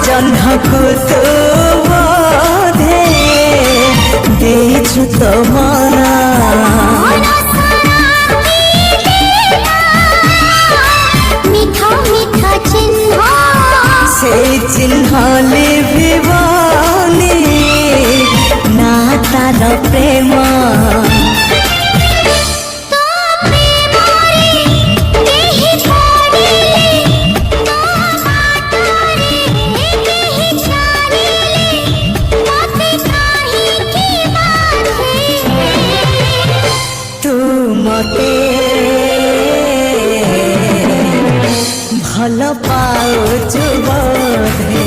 जह्नକୁ तू बोधे देछु तो मना मीठा मीठा चिन्ह से चिन्ह लिभिबनी ना तार प्रेम भल पाओ बोधे।